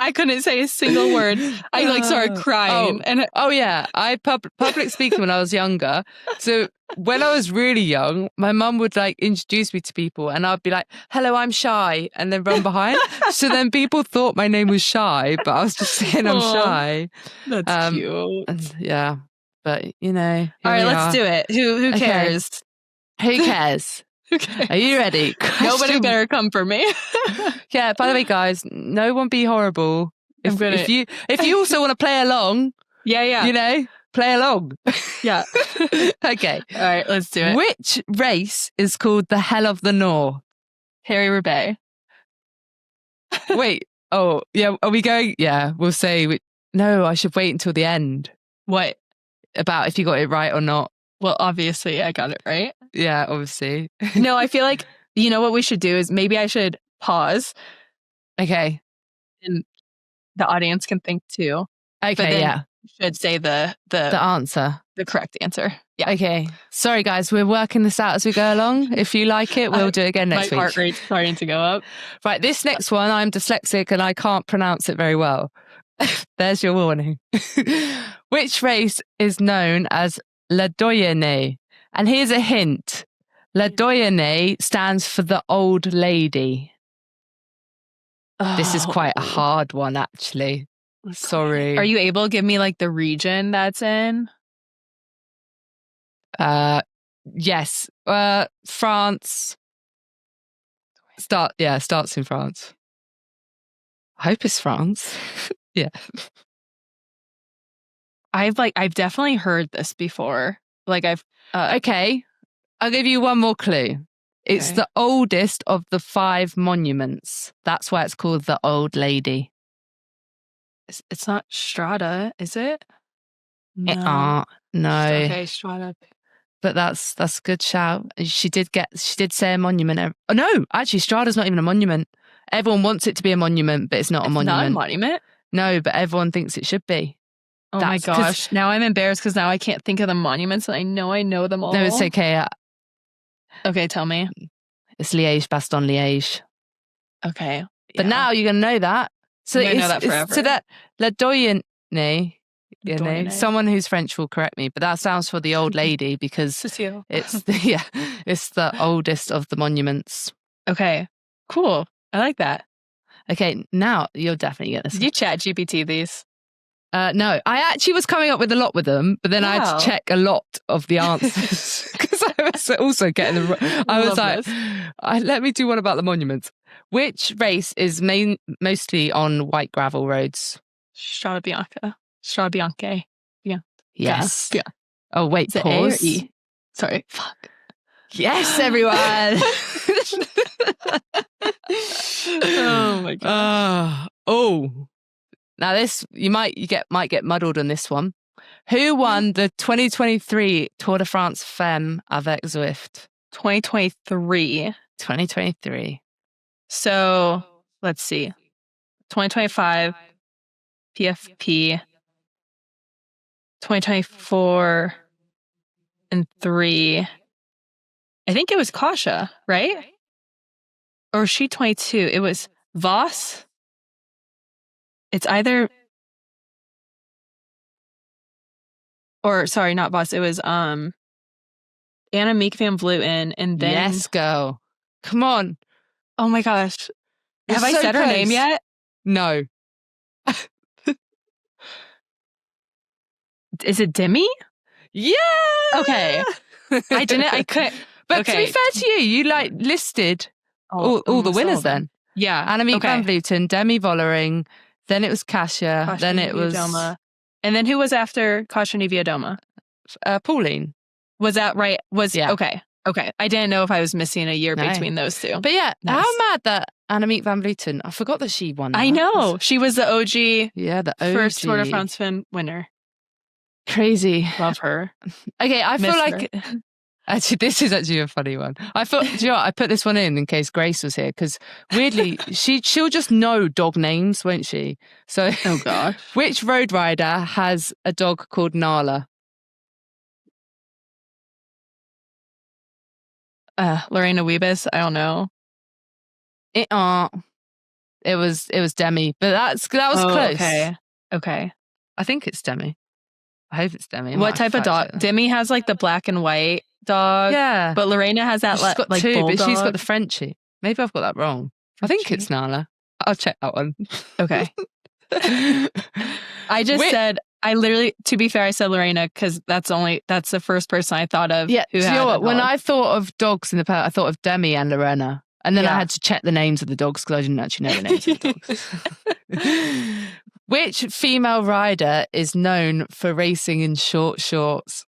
I couldn't say a single word. I started crying. I public speaking when I was younger. So when I was really young, my mum would introduce me to people and I'd be like, hello, I'm Shy, and then run behind. So then people thought my name was Shy, but I was just saying I'm Shy. That's cute. Yeah. But all right, let's do it. Who cares? Okay. Who cares? Okay. Are you ready? Nobody better come for me. Yeah, by the way, guys, no one be horrible. If you also want to play along, play along. Yeah. Okay. All right, let's do it. Which race is called the Hell of the North? Paris-Roubaix. Wait. Oh, yeah. Are we going? Yeah, we'll say. No, I should wait until the end. What? About if you got it right or not. Well, obviously, I got it right. Yeah, obviously. No, I feel like, what we should do is maybe I should pause. Okay. And the audience can think too. Okay, but then you should say the answer. The correct answer. Yeah. Okay. Sorry, guys. We're working this out as we go along. If you like it, we'll do it again next week. My heart rate's starting to go up. Right. This next one, I'm dyslexic and I can't pronounce it very well. There's your warning. Which race is known as La Doyenne? And here's a hint. La Doyenne stands for the old lady. This is quite a hard one, actually. Sorry. Are you able to give me the region that's in? Yes. France. Starts in France. I hope it's France. Yeah. I've definitely heard this before. Okay. I'll give you one more clue. It's the oldest of the 5 monuments. That's why it's called the Old Lady. It's not Strada, is it? No. No. Okay, Strada. But that's a good shout. She did say a monument. Oh no, actually Strada's not even a monument. Everyone wants it to be a monument, but it's not a monument. Not a monument? No, but everyone thinks it should be. Oh my gosh. Now I'm embarrassed because now I can't think of the monuments and I know them all. No, it's okay. Okay, tell me. It's Liège-Bastogne-Liège. Okay. But now you're going to know that. So I know that forever. So that Le Doyen, someone who's French will correct me, but that sounds for the old lady because it's the oldest of the monuments. Okay, cool. I like that. Okay, now you'll definitely get this. Did you chat GPT these? No, I actually was coming up with a lot with them, but then I had to check a lot of the answers because I was also getting the. I was like, let me do one about the monuments. Which race is mostly on white gravel roads? Strada Bianca. Strada Bianche. Yeah. Yes. Yeah. Oh wait, pause. E? Sorry. Fuck. Yes, everyone. Oh my god. Now this you might get muddled on this one. Who won the 2023 Tour de France Femme avec Zwift? 2023. 2023. So let's see. 2025 PFP. 2024 and 3. I think it was Kasia, right? Or was she 22? It was Voss. It's either, or sorry, not Voss. It was Annemiek van Vleuten, and then yes, go. Come on. Oh my gosh, have I said her name yet? No. Is it Demi? Yeah. Okay. I didn't. I couldn't. But to be fair to you, you listed all the winners then. Yeah. Annemiek van Vleuten, Demi Vollering. Then it was Kasia. Then it was Doma. And then who was after Kasia Niewiadoma? Pauline. Was that right? Okay. Okay. I didn't know if I was missing a year between those two. But yeah, nice. How mad that Annemiek van Vleuten. I forgot that she won. I know. She was the OG. Yeah, the OG. First Tour de France winner. Crazy. Love her. Okay, I feel like actually this is actually a funny one. I thought, do you know what? I put this one in case Grace was here because weirdly she'll just know dog names, won't she? So oh god, which road rider has a dog called Nala? Lorena Wiebes. I don't know. It was Demi, but that was close. Okay. I think it's Demi. I hope it's Demi. What type of dog? Demi has like the black and white dog. Yeah. But Lorena has that she's got like two, bulldog. but she's got the Frenchie. Maybe I've got that wrong. Frenchie? I think it's Nala. I'll check that one. Okay. I just said, I literally, to be fair, I said Lorena because that's the first person I thought of. Yeah. Who you know what? When I thought of dogs in the past, I thought of Demi and Lorena. And then I had to check the names of the dogs because I didn't actually know the names of the dogs. Which female rider is known for racing in short shorts?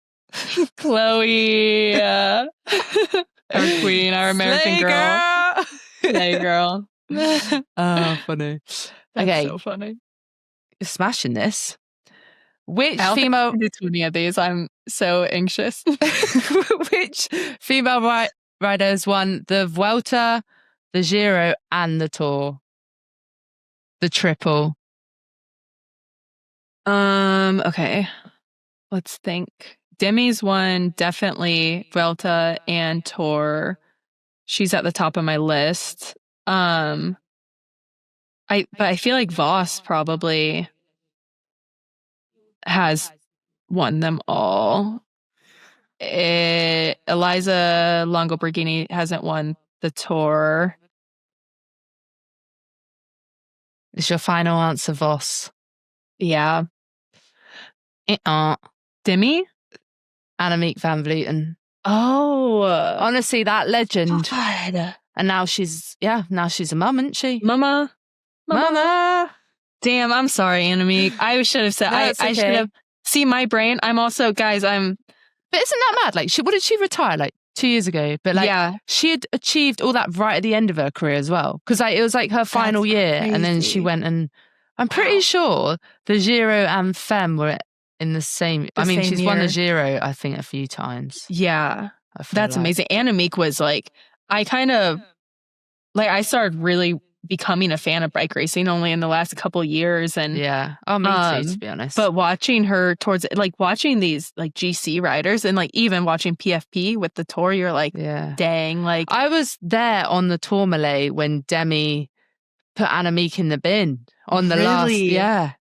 Chloe. Our queen, our American girl. Slay girl. Oh, funny. That's so funny. You're smashing this. Which I don't female... think I can do 20 of these. I'm so anxious. Which female riders won the Vuelta, the Giro, and the Tour? The triple. Okay. Let's think. Demi's won definitely Vuelta and Tour. She's at the top of my list. But I feel like Voss probably has won them all. Eliza Longoborghini hasn't won the Tour. Is your final answer Voss? Yeah. Demi? Annemiek van Vleuten. Oh, honestly, that legend. God. And now she's a mum, isn't she? Mama. Damn, I'm sorry, Annemiek. I should have said. No, I should have. See, my brain. I'm also, guys. But isn't that mad? Like, what did she retire? Like 2 years ago. But like, she had achieved all that right at the end of her career as well. Because like, it was like her final year, and then she went and I'm pretty sure the Giro and Femme were in the same. She's won the Giro, I think, a few times. Yeah, that's amazing. Annemiek was like, I started really becoming a fan of bike racing only in the last couple of years, and me too, to be honest. But watching her watching these like GC riders, and like even watching PFP with the Tour, you're like, dang! Like, I was there on the Tourmalet when Demi put Annemiek in the bin on the last. Yeah,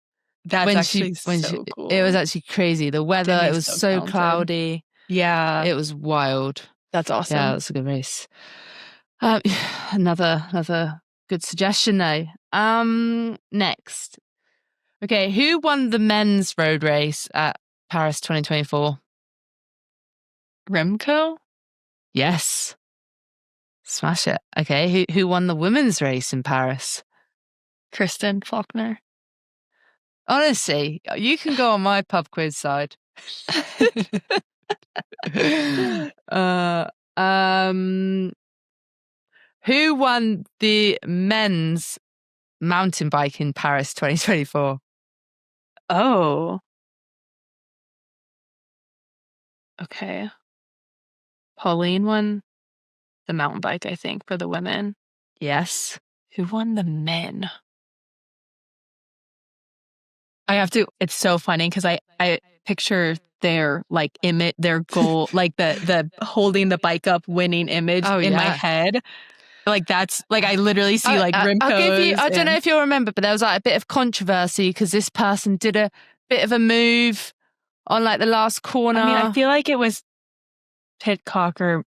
that's actually so cool. It was actually crazy. The weather, Demi's it was so cloudy. Yeah, it was wild. That's awesome. Yeah, it was a good race. Another good suggestion though. Next. Okay, who won the men's road race at Paris 2024? Remco? Yes. Smash it. Okay, who won the women's race in Paris? Kristen Faulkner. Honestly, you can go on my pub quiz side. Who won the men's mountain bike in Paris 2024? Oh. Okay. Pauline won the mountain bike, I think, for the women. Yes. Who won the men? I have to, it's so funny because I picture their like image, their goal, like the holding the bike up winning image in my head. Like that's like I literally see like Remco's. I'll give you. I don't know if you'll remember, but there was like a bit of controversy because this person did a bit of a move on like the last corner. I mean, I feel like it was Pitcock or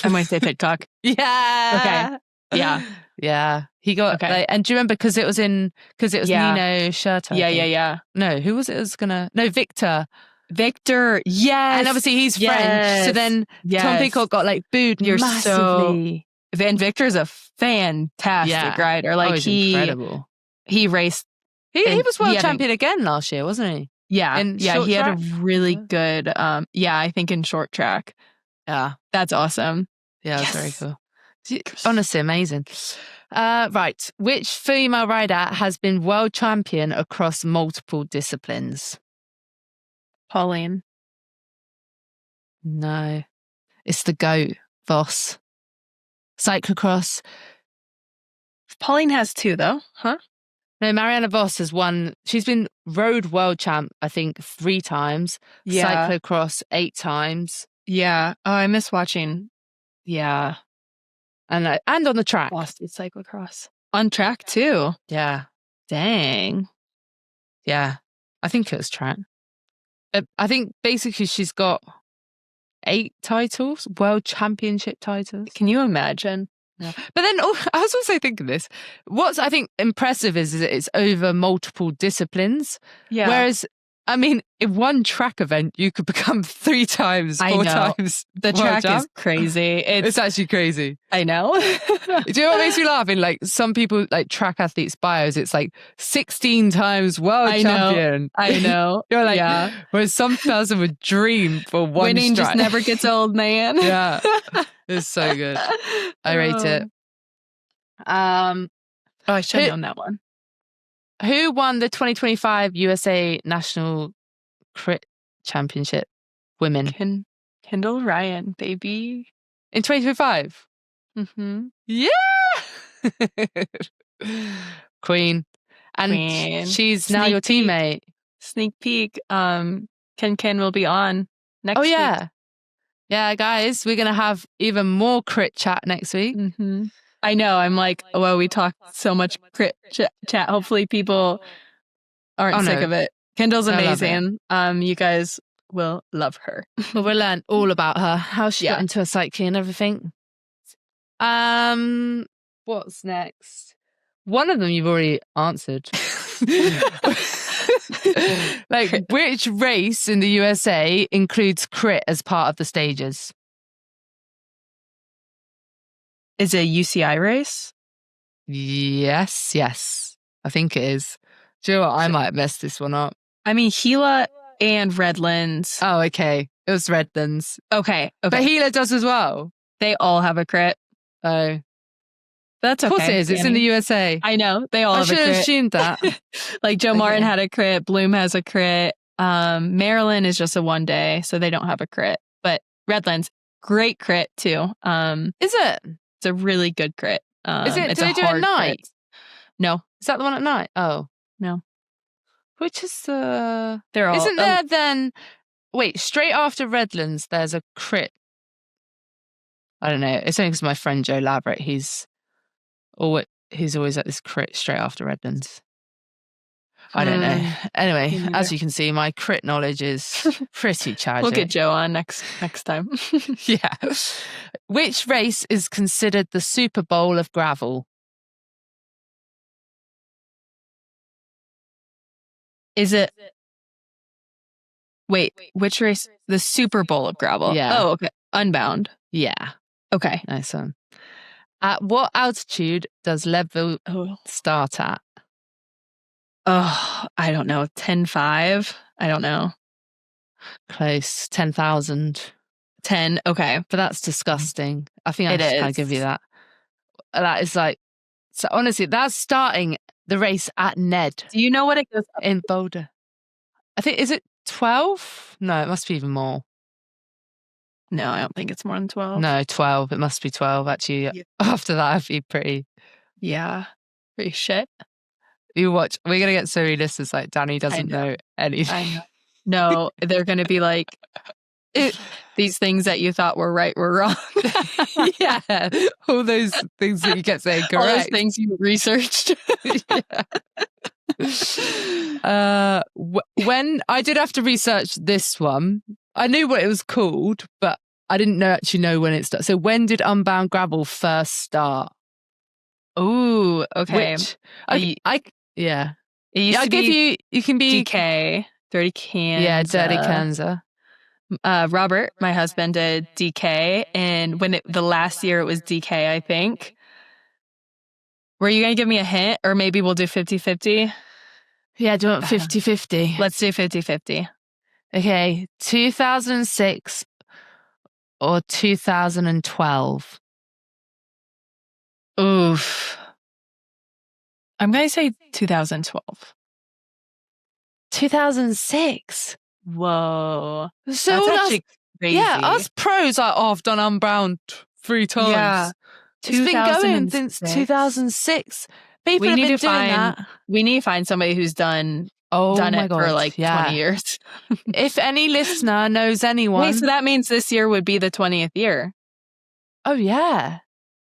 I might say Pitcock. Yeah. Okay. Yeah. Yeah. He got like, and do you remember because it was Nino Schurter? Yeah. No, who was it? Was gonna Victor. Yes. And obviously he's French. So then Tom Pitcock got like booed massively. Van Victor's a fantastic rider. Like he's incredible. He raced. He was world champion again last year, wasn't he? Yeah. He had a really good I think in short track. Yeah. That's awesome. Yeah, that's very cool. Honestly, amazing. Right. Which female rider has been world champion across multiple disciplines? Pauline. No. It's the GOAT, Voss. Cyclocross. Pauline has 2 though, huh? No, Marianne Vos has won. She's been road world champ, I think, 3 times. Yeah. Cyclocross 8 times. Yeah. Oh, I miss watching. Yeah. And on the track. Boston cyclocross. On track too. Yeah. Dang. Yeah. I think it was track. I think basically she's got 8 titles, world championship titles. Can you imagine? Yeah. But then I was also thinking this. What's I think impressive is that it's over multiple disciplines. Yeah. Whereas, I mean, in one track event, you could become 3 times, 4 times. The track is crazy. It's actually crazy. I know. Do you know what makes me laugh? In like some people, like track athletes' bios, it's like 16 times world champion. I know. You're like, whereas some person would dream for one winning just never gets old, man. Yeah. It's so good. I rate it. I should have known that one. Who won the 2025 USA National Crit Championship Women? Kendall Ryan, baby. In 2025? Mm-hmm. Yeah! Queen. And she's now your teammate. Sneak peek. Ken will be on next week. Yeah, guys, we're going to have even more crit chat next week. Mm-hmm. I know. I'm like, well, we talk so much crit chat. Hopefully people aren't sick of it. Kendall's amazing. You guys will love her. Well, we'll learn all about her, how she got into her cycling and everything. What's next? One of them you've already answered. Like, which race in the USA includes crit as part of the stages? Is it a UCI race? Yes. I think it is. Do you know what? I might mess this one up. I mean, Gila and Redlands. Oh, okay. It was Redlands. Okay. But Gila does as well. They all have a crit. Oh. That's okay. Of course it is. It's in the USA. I know. They all have a crit. I should have assumed that. Like Joe Martin had a crit. Bloom has a crit. Maryland is just a 1 day, so they don't have a crit. But Redlands, great crit too. Is it? It's a really good crit. Is it? It's Do they do it at night? Crit. No. Is that the one at night? Oh. No. Which is the... They're all... Isn't there then... Wait, straight after Redlands, there's a crit. I don't know. It's only because my friend Joe Laverett, he's always at this crit straight after Redlands. I don't know. Anyway, as you can see, my crit knowledge is pretty tragic. We'll get Joe on next time. Yeah. Which race is considered the Super Bowl of gravel? Is it... Wait, which race? The Super Bowl of gravel. Yeah. Oh, okay. Unbound. Yeah. Okay. Nice one. At what altitude does Leadville start at? Oh, I don't know. 10,500? I don't know. Close. 10,000. 10. Okay. But that's disgusting. I think I should kind of give you that. That is like... So honestly, that's starting the race at Ned. Do you know what it goes up in Boulder? I think, is it 12? No, it must be even more. No, I don't think it's more than 12. No, 12. It must be 12, actually. Yeah. After that, I'd be pretty... Yeah. Pretty shit. You watch. We're going to get so many listeners like Danny doesn't know anything. I know. No, they're going to be like, these things that you thought were right were wrong. Yeah. All those things that you kept saying correct. All those things you researched. When I did have to research this one, I knew what it was called, but I didn't actually know when it started. So when did Unbound Gravel first start? Ooh, okay. Which, yeah. It used to give you can be DK, Dirty Kansas. Yeah, Dirty Kansas. Robert, my husband, did DK, and the last year it was DK, I think. Were you going to give me a hint, or maybe we'll do 50-50? Yeah, do you want 50-50? Let's do 50-50. Okay, 2006 or 2012? Oof. I'm going to say 2012. 2006? Whoa. So that's actually crazy. Yeah, us pros are, I've done Unbound 3 times. Yeah. It's been going since 2006. People have been doing that. We need to find somebody who's done it for like 20 years. If any listener knows anyone. Wait, so that means this year would be the 20th year. Oh, yeah.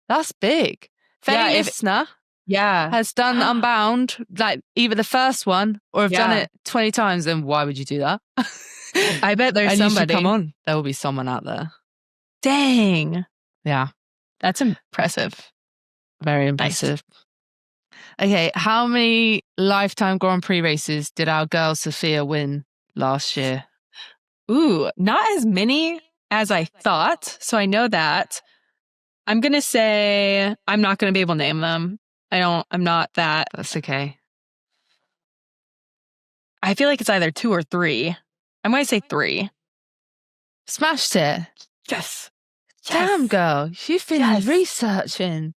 That's big. If any listener has done Unbound, like either the first one or have done it 20 times, then why would you do that? I bet there's somebody. Come on. There will be someone out there. Dang. Yeah. That's impressive. Very impressive. Nice. Okay, how many Lifetime Grand Prix races did our girl Sophia win last year? Ooh, not as many as I thought. So I know that. I'm going to say I'm not going to be able to name them. I'm not that. That's okay. I feel like it's either 2 or 3. I'm going to say 3. Smashed it. Yes. Damn, girl. You've been researching.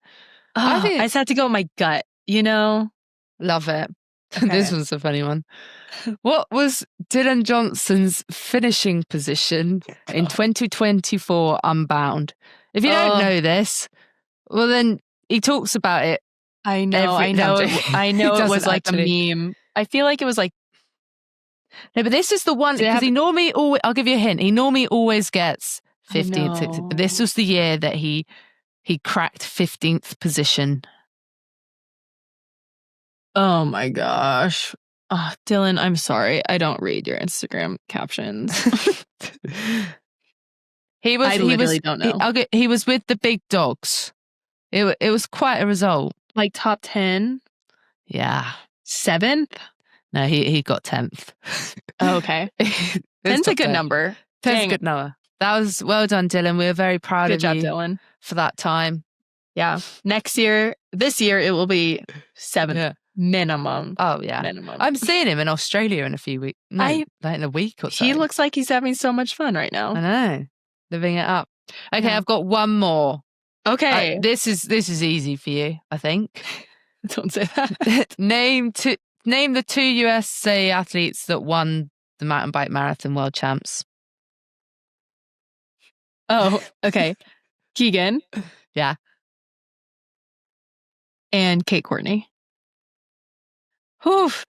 I just had to go with my gut, you know? Love it. Okay. This was a funny one. What was Dylan Johnson's finishing position in 2024 Unbound? If you don't know this, well, then he talks about it. I know. It was like a meme. I feel like it was like. No, but this is the one, because he normally always, I'll give you a hint, he normally always gets 15th, 16th, but this was the year that he cracked 15th position. Oh my gosh. Oh, Dylan, I'm sorry. I don't read your Instagram captions. I literally don't know. He was with the big dogs. It was quite a result. Like top 10? Yeah. 7th? No, he got 10th. Oh, okay. 10's a good number. 10's a good number. That was well done, Dylan. We were very proud Good of job, you Dylan. for that time. Yeah. This year, it will be 7 minimum. Oh, yeah. Minimum. I'm seeing him in Australia in a few weeks. No, like in a week or so. He looks like he's having so much fun right now. I know. Living it up. Okay, Yeah. I've got one more. Okay. This is easy for you, I think. Don't say that. Name the 2 USA athletes that won the mountain bike marathon world champs. Oh, okay. Keegan. Yeah. And Kate Courtney. Oof.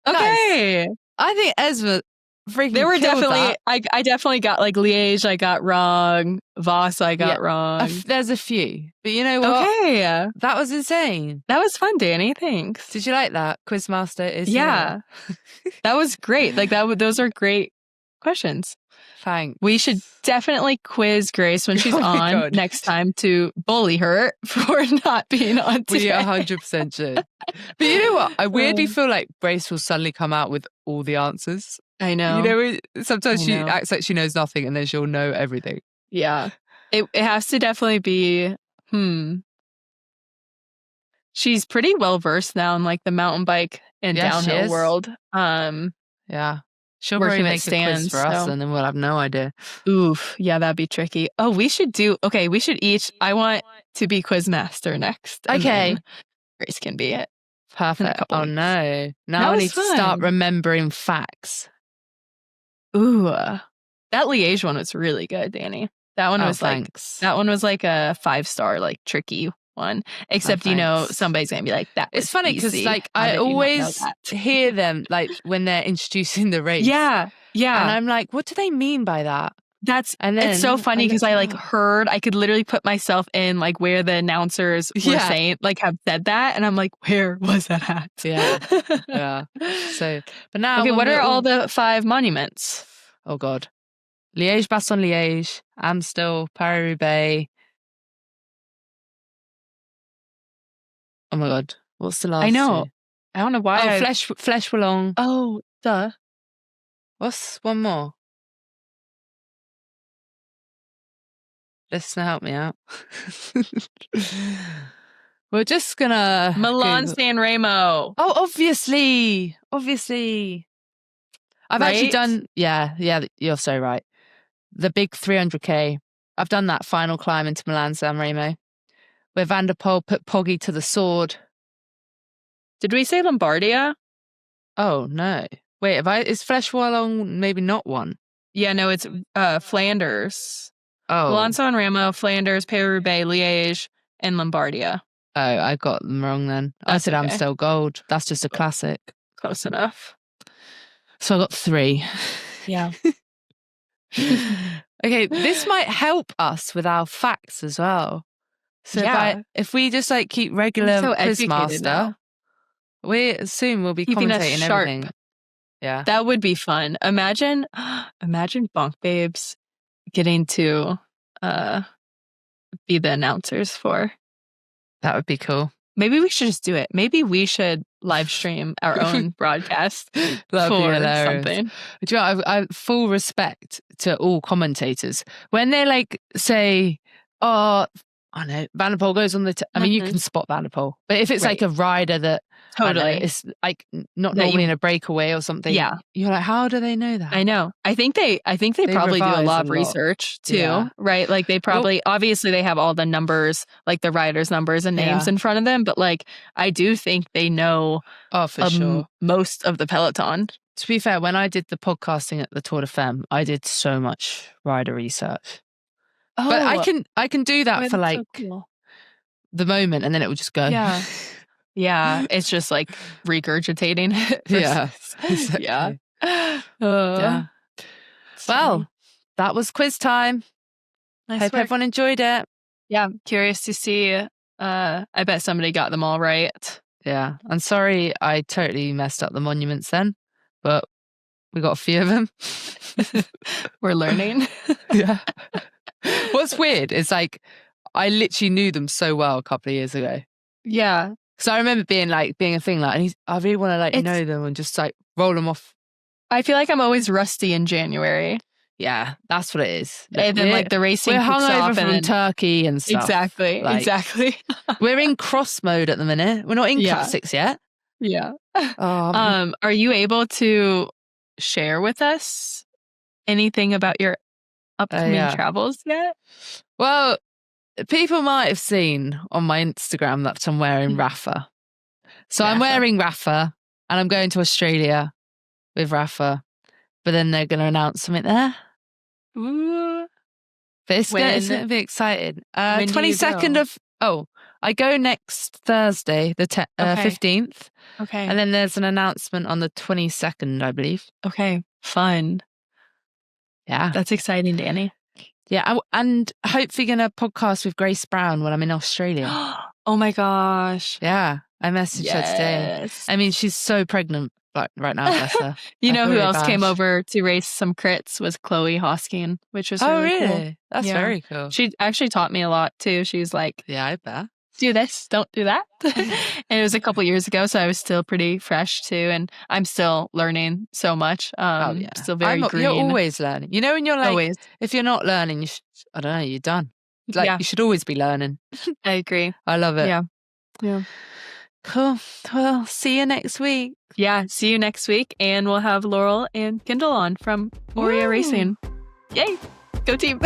Okay. Nice. I think Esma freaking There were definitely that. I definitely got like Liège I got wrong. Voss I got wrong. There's a few. But you know what? Okay. That was insane. That was fun, Danny. Thanks. Did you like that? Quizmaster is here. That was great. Like those are great questions. Thanks. We should definitely quiz Grace when she's on next time to bully her for not being on today. We 100% should. But you know what? I weirdly feel like Grace will suddenly come out with all the answers. I know. You know, sometimes she acts like she knows nothing and then she'll know everything. Yeah. It has to definitely be, She's pretty well versed now in like the mountain bike and downhill world. Yeah. She'll probably make a quiz for us and then we'll have no idea. Oof. Yeah, that'd be tricky. Oh, we should each, I want to be quizmaster next. Okay. Grace can be it. Perfect. Oh no. Now I need to start remembering facts. Ooh. That Liège one was really good, Danny. That one was that one was like a 5-star, like tricky one. Except, somebody's going to be like, that was It's funny because like I always hear them like when they're introducing the race. Yeah. Yeah. And I'm like, what do they mean by that? It's so funny because I I could literally put myself in like where the announcers were saying, like have said that. And I'm like, where was that at? Yeah. Yeah. So, but now. Okay, what are all the 5 monuments? Oh God. Liège-Bastogne-Liège, Amstel, Paris-Roubaix. Oh my God. What's the last? I know. 2? I don't know why. Oh, Flèche-Wallonne. Oh, duh. What's one more? Listen, help me out. We're just gonna Milan-San Remo. Oh, obviously. I've actually done. Yeah, you're so right. The big 300k. I've done that final climb into Milan-San Remo, where Van der Poel put Poggi to the sword. Did we say Lombardia? Oh no! Wait, is Flèche-Wallonne maybe not one? Yeah, no, it's Flanders. Oh, Milan-San Remo, Flanders, Paris-Roubaix, Liège, and Lombardia. Oh, I got them wrong then. I said Amstel Gold. That's just a classic. Close enough. So I got 3. Yeah. Okay, this might help us with our facts as well. So if we just like keep regular Quizmaster, soon we'll be commentating everything. Yeah, that would be fun. Imagine Bonk Babes getting to be the announcers for. That would be cool. Maybe we should just do it. Maybe we should live stream our own broadcast for something. Do you know, I have full respect to all commentators. When they like say, oh, I know, Van der Poel goes on the... I mean, you can spot Van der Poel. But if it's like a rider that... Totally. It's like not normally in a breakaway or something. Yeah. You're like, how do they know that? I know. I think they probably do a lot of research too, right? Like they probably, obviously they have all the numbers, like the riders' numbers and names in front of them. But like, I do think they know for sure most of the peloton. To be fair, when I did the podcasting at the Tour de Femme, I did so much rider research. Oh, but I can do that for like the moment and then it will just go. Yeah. Yeah, it's just like regurgitating it. Yeah. Exactly. Yeah. Yeah. Well, that was quiz time. Hope everyone enjoyed it. Yeah, curious to see. I bet somebody got them all right. Yeah. I'm sorry I totally messed up the monuments then, but we got a few of them. We're learning. Yeah. What's weird is like I literally knew them so well a couple of years ago. Yeah. Because I remember being a thing and I really want to know them and just roll them off. I feel like I'm always rusty in January. Yeah, that's what it is. And then the racing we're kicks hungover off from Turkey and stuff. Exactly. We're in cross mode at the minute. We're not in classics yet. Yeah. Are you able to share with us anything about your upcoming travels yet? Well, people might have seen on my Instagram that I'm wearing Rafa. So I'm wearing Rafa and I'm going to Australia with Rafa. But then they're going to announce something there. Ooh. But it's going to be exciting. 22nd of... Oh, I go next Thursday, the 15th. Okay. And then there's an announcement on the 22nd, I believe. Okay. Fun. Yeah. That's exciting, Danni. Yeah. And hopefully going to podcast with Grace Brown when I'm in Australia. Oh my gosh. Yeah. I messaged her today. I mean, she's so pregnant right now, bless her. You know who else came over to race some crits was Chloe Hosking, which was really cool. That's very cool. She actually taught me a lot too. She was like, yeah, I bet. Do this, don't do that. And it was a couple years ago, so I was still pretty fresh too, and I'm still learning so much. Still very green. You're always learning. You know, when you're always. If you're not learning, I don't know, you're done. You should always be learning. I agree. I love it. Yeah. Cool. Well, see you next week. Yeah, see you next week, and we'll have Laurel and Kendall on from Oreo Racing. Yay! Go team!